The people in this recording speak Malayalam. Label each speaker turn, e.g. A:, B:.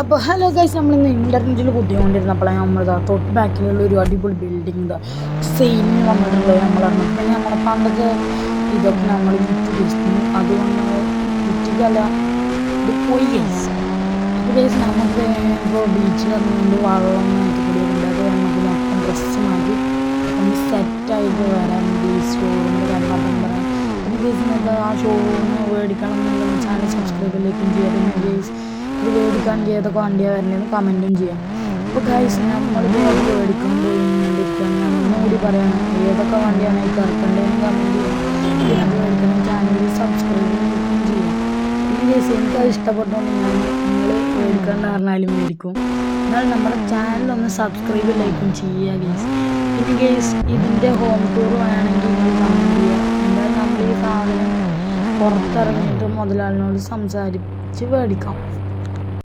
A: അപ്പോൾ ഹലോ ഗൈസ്, നമ്മളിന്ന് ഇൻ്റർനെറ്റിൽ കുത്തിക്കൊണ്ടിരുന്നപ്പോഴാണ് നമ്മളിതാ തൊട്ട് ബാക്കിലുള്ള ഒരു അടിപൊളി ബിൽഡിംഗ് ഇതാ സെയിലിന് വന്നിട്ടുള്ളത്. നമ്മളറിഞ്ഞു പിന്നെ നമ്മളെ പണ്ടത്തെ ഇതൊക്കെ നമ്മൾ വിറ്റ് വെച്ചിരുന്നു. അതുകൊണ്ട് വിറ്റിക്കല്ല, ഇത് പോയി ഗൈസ്. അപ്പോൾ ഗൈസ് നമുക്ക് ഇപ്പോൾ ബീച്ചിൽ ഇറങ്ങിക്കൊണ്ട് വെള്ളം കൂടിയുണ്ട്. അത് നമുക്ക് മൊത്തം ഡ്രസ്സ് മാറ്റി ഒന്ന് സെറ്റായിട്ട് വരാൻ ഈ ഷോറൂമിൽ കണ്ടപ്പം പറയാം. പിന്നെ ഗൈസ് നിങ്ങൾക്ക് ആ ഷോറൂമിന് മേടിക്കണം എന്നുണ്ടെങ്കിൽ ചാനൽ സബ്സ്ക്രൈബിലേക്കും ചെയ്യാം. പിന്നെ ഗൈസ് ഇത് മേടിക്കുകയാണെങ്കിൽ ഏതൊക്കെ വണ്ടിയാണ് വരുന്നതെന്ന് കമൻറ്റും ചെയ്യാം. അപ്പോൾ ഗൈസ് നമ്മളിത് അത് മേടിക്കാൻ പോയിക്കൊണ്ടിരിക്കുകയാണ്. ഞാൻ ഒന്നുകൂടി പറയണം, ഏതൊക്കെ വണ്ടിയാണ് ഈ ഇറക്കേണ്ടതെന്ന് കമൻറ്റ് ചെയ്യാം. പിന്നെ അത് മേടിക്കണം, ചാനൽ സബ്സ്ക്രൈബിലേക്കും ചെയ്യാം. പിന്നെ ഗൈസ് എനിക്കത് ഇഷ്ടപ്പെട്ടതുകൊണ്ട് നിങ്ങൾ മേടിക്കാൻ പറഞ്ഞാലും മേടിക്കും. എന്നാൽ നമ്മുടെ ചാനലൊന്ന് സബ്സ്ക്രൈബ് ലൈക്കും ചെയ്യുക ഗൈസ്. പിന്നെ ഗൈസ് ഇതിൻ്റെ ഹോം ടൂർ വേണമെങ്കിൽ നിങ്ങൾ കമൻറ്റ് ചെയ്യുക. എന്തായാലും നമ്മൾ ഈ സാധനം പുറത്തിറങ്ങിയിട്ട് മുതലാളിനോട് സംസാരിച്ച് മേടിക്കാം.